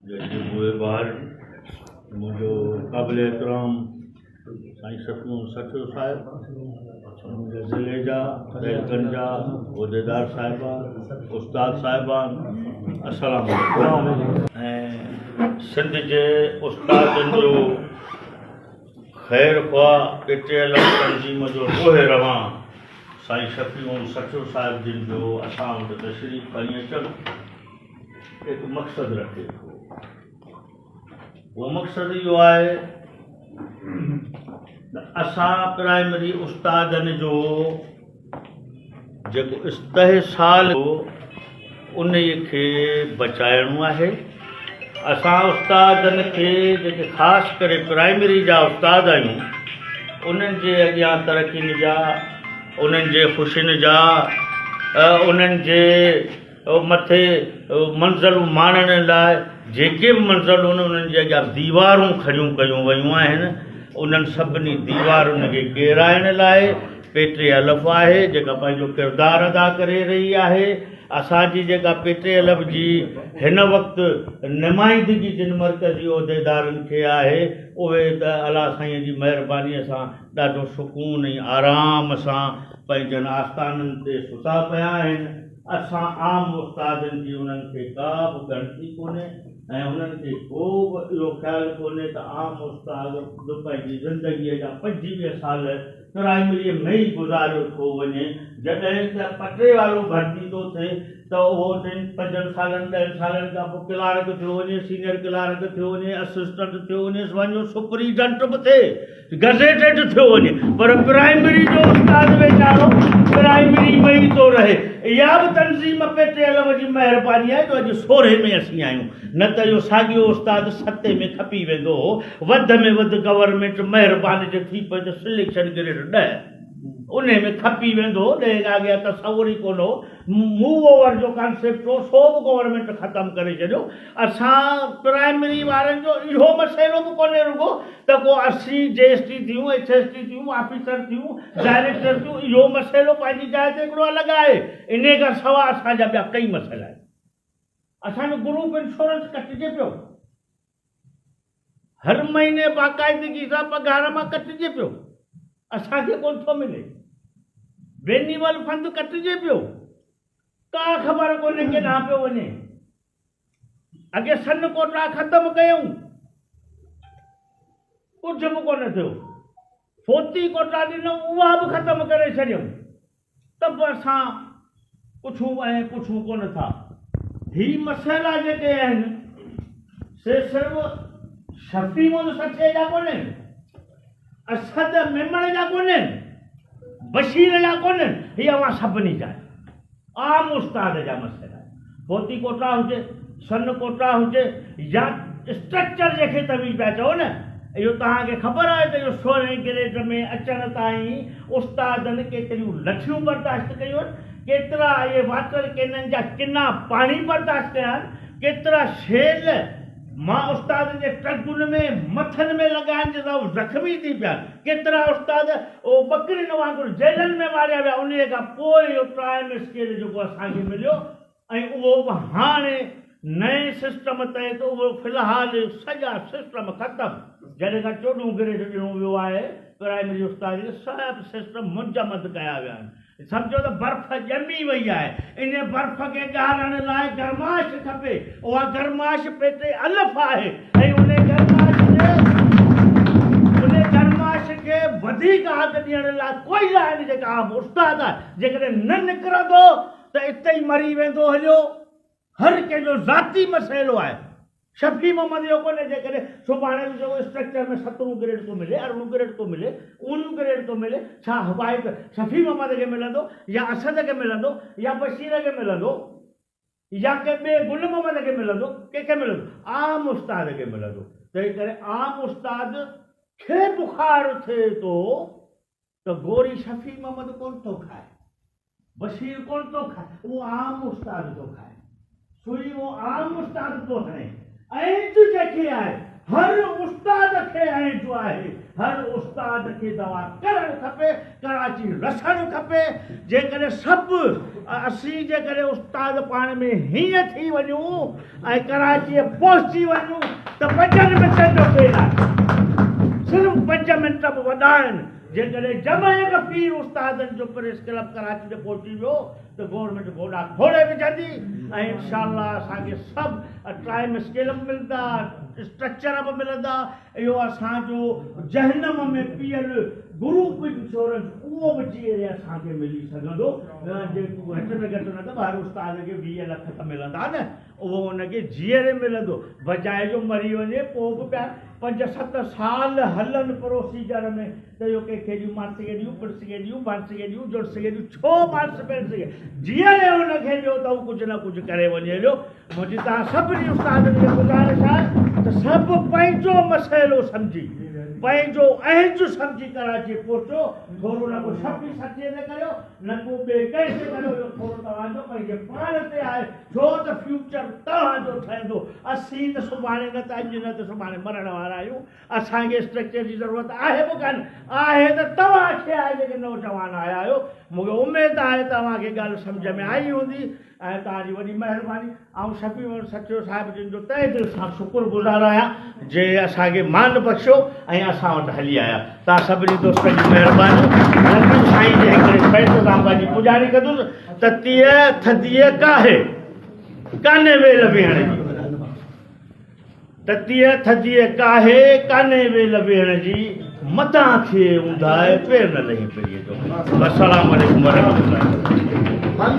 हुए ॿार मुंहिंजो क़ाबिल एतिराम साईं सतमू सचो साहिबु, मुंहिंजे ज़िले जा दहलगंज जा उहिदेदार साहिबान, उस्ताद साहिबान, अस्सलाम वालेकुम। ऐं सिंध जे उस्तादनि जो ख़ैर ख़्वाह टिटियल तंज़ीम जो रोहे रवां साईं शफ़ी सचो साहिब जिन जो असां वटि तशरीफ़ खणी अचनि हिकु मक़सदु रखे थो। उहो मक़सदु इहो आहे त असां प्राइमरी उस्तादनि जो जेको इस्तेहसाल हो उन खे बचाइणो आहे। असां उस्तादनि खे जेके ख़ासि करे प्राइमरी जा उस्ताद आहियूं उन्हनि जे अॻियां तरक़ीनि जा, उन्हनि जे ख़ुशियुनि जा, उन्हनि जे मथे मंज़िलूं माणण लाइ जेके बि मंज़िलूं उन्हनि जे अॻियां दीवारूं खड़ियूं कयूं वयूं आहिनि, उन्हनि सभिनी दीवारुनि खे केराइण लाइ पेटे अलफ़ आहे जेका पंहिंजो किरदारु अदा करे रही आहे। असांजी जेका पेटे अलफ़ जी हिन वक़्तु नुमाइंदगी जिन मर्कज़ी उहिदेदारनि खे आहे उहे त अलाह साईं जी महिरबानीअ सां ॾाढो सुकून ऐं आराम सां पंहिंजनि आस्थाननि ते सुता पिया आहिनि। असां आम उस्तादनि जी उन्हनि खे का बि ॻणती कोन्हे ऐं उन्हनि खे को बि इहो ख़्यालु कोन्हे त आम उस्ताद पंहिंजी ज़िंदगीअ जा 25 साल प्राइमरीअ में ई गुज़ारियो थो वञे। जॾहिं त पटे वारो भर्ती थो थिए त उहो 5 सालनि 10 सालनि खां पोइ क्लार्क थियो वञे, सीनियर क्लार्क थियो वञे, असिस्टेंट थियो वञे, वञो सुपरिटेंडेंट बि थिए, गज़ेटेड थियो वञे, पर प्राइमरी जो उस्ताद वीचारो प्राइमरी में ई थो रहे। इहा बि तंज़ीम पेटे अलफ़ जी महिरबानी आहे जो अॼु 16 में असीं आहियूं, न त इहो साॻियो उस्ताद 7 में खपी वेंदो हो। वधि में वधि गवर्नमेंट महिरबानी जो थी पए त सिलेक्शन ग्रेड 10 उन में खपी वेंदो, 10 खां अॻियां तसवुर ई कोन हो। मूव ओवर जो कॉन्सेप्ट हो, सो बि गवर्नमेंट ख़तमु करे छॾियो। असां प्राइमरी वारनि जो इहो मसइलो बि कोन्हे रुगो त को 80 JST थियूं, HST थियूं, ऑफिसर थियूं, डायरेक्टर थियूं, इहो मसइलो पंहिंजी जाइ ते हिकिड़ो अलॻि आहे। इन खां सवाइ असांजा ॿिया कई मसइला आहिनि। असांजो ग्रुप इंश्योरेंस कटिजे पियो, हर महीने बाक़ाइदगी सां पघार मां कटिजे पियो, असांखे कोन थो मिले। बेनीवल फंड कटिजे पियो, का ख़बर कोन्हे केॾांहुं पियो वञे। अॻे सन कोटा ख़तमु कयूं, कुझु बि कोन थियो। फोती कोटा ॾिनऊं, उहा बि ख़तमु करे छॾियऊं, त बि असां पुछूं ऐं पुछूं कोन था। ही मसइला जेके आहिनि से सिर्फ़ु शफ़ी सचे जा कोन्हनि, असद मेमण जा कोन्हनि, बशीर जा कोन्हनि, इहा अवां सभिनी जा आम उस्ताद जा मसइला आहिनि। फोती कोटा हुजे, सन कोटा हुजे या स्ट्रक्चर जेके तव्हीं पिया चओ न, इहो तव्हांखे ख़बर आहे त इहो 16 ग्रेड में अचण ताईं उस्तादनि केतिरियूं लठियूं बर्दाश्त कयूं आहिनि, केतिरा इहे वाटर कैनन जा किना पाणी बर्दाश्त कया आहिनि, केतिरा शेल मां उस्ताद जे ट्रकुनि में मथनि में लॻाइण जे लाइ ज़ख़्मी थी पिया, केतिरा उस्ताद उहो बकरियुनि वांगुरु जेलनि में मारिया विया। उन खां पोइ इहो टाइम स्केल जेको असांखे मिलियो ऐं उहो बि हाणे नए सिस्टम तहत उहो फ़िलहालु सॼा सिस्टम ख़तमु। जॾहिं खां 14 ग्रेड ॾिनो वियो आहे प्राइमरी उस्ताद खे सभु सिस्टम मुंजमद कया विया आहिनि। सम्झो त बर्फ़ ॼमी वई आहे, इन बर्फ़ खे ॻारण लाइ गरमाश खपे। उहा गरमाश पेटे अलफ़ आहे ऐं उन गरमाश खे वधीक हद ॾियण लाइ कोई आहिनि जेका आम उस्ताद आहे। जेकॾहिं न निकिरंदो त इते ई मरी वेंदो हलियो। हर कंहिंजो ज़ाती मसइलो आहे। शफ़ी मोहम्मद जो कोन्हे, जेकॾहिं सुभाणे जो स्ट्रक्चर में 17 ग्रेड थो मिले, 18 ग्रेड थो मिले, 19 ग्रेड थो मिले, छा हवाई शफ़ी मोहम्मद खे मिलंदो या असद खे मिलंदो या बशीर खे मिलंदो या कंहिं ॿिए गुल मोहम्मद खे मिलंदो, कंहिंखे मिलंदो? आम उस्ताद खे मिलंदो। तंहिं करे आम उस्ताद खे बुखार थिए थो त गोरी शफ़ी मोहम्मद कोन थो खाए, बशीर कोन थो खाए, उहो आम उस्ताद थो खाए। सुई उहो आम उस्ताद थो हणे। ऐं जेके आहे हर उस्ताद खे ऐं जो आहे हर उस्ताद खे दवा करणु खपे कराची रसणु खपे जेकॾहिं सभु असीं जेकॾहिं उस्ताद पाण में हीअं थी वञूं ऐं कराचीअ पहुची वञूं त 5 मिंटनि जो खेल आहे सिर्फ़ु 5 मिंट बि वॾा आहिनि जेकॾहिं जमाए गफ़ीर उस्तादनि जो प्रेस क्लब कराची ते पहुची वियो त गवर्नमेंट गोॾा खोले विझंदी ऐं इंशाअल्लाह असांखे सभु टाइम स्केल बि मिलंदा स्ट्रक्चर बि मिलंदा इहो असांजो जहनम में पीअल ग्रुप इंश्योरेंस उहो बि जीअरे असांखे मिली सघंदो जेको घटि में घटि न त हर उस्ताद खे 20 लख त मिलंदा न उहो हुनखे जीअरे मिलंदो बजाए जो मरी वञे पोइ बि ॿिया 5-7 साल हलनि प्रोसीजर में त इहो कंहिंखे ॾियूं मां सघे ॾियूं पिण सघे ॾियूं बण सघे ॾियूं जुड़ सघे ॾियूं छो मां पिण सघे जीअरे हुनखे ॾियो त हू कुझु न कुझु करे वञे ॾियो मुंहिंजी तव्हां सभिनी उस्तादनि खे गुज़ारिश आहे त सभु पंहिंजो मसइलो सम्झी पंहिंजो अहज सम्झी कराची पहुचो थोरो न को 26-27 ते करियो न को ॿिए कंहिं ते करियो इहो थोरो तव्हांजो पंहिंजे पाण ते आहे छो त फ्यूचर तव्हांजो ठहंदो असीं त सुभाणे न त अॼु न त सुभाणे मरण वारा आहियूं असांखे स्ट्रक्चर जी ज़रूरत आहे बि कान आहे त तव्हांखे आहे जेके नौजवान आया आहियो मूंखे उमेदु आहे तव्हांखे ॻाल्हि सम्झ में आई हूंदी ऐं तव्हांजी वॾी महिरबानी ऐं शफ़ी सचो साहिब जिन जो तहे दिलि सां शुक्रगुज़ार आहियां जे असांखे मान बख़्शियो ऐं असां वटि हली आया तव्हां सभिनी दोस्तनि जी महिरबानी लक्ष्मी साईं जे हिकिड़े फैसले सां पंहिंजी पुॼारी कंदुसि त तीअ थधीअ काहे कान्हे वेल वेहण जी त तीअ थधीअ काहे कान्हे वेल वेहण जी मथां खे ऊंधाए पेर न लही पई जो अस्सलाम वालेकुम वरहमतुल्लाह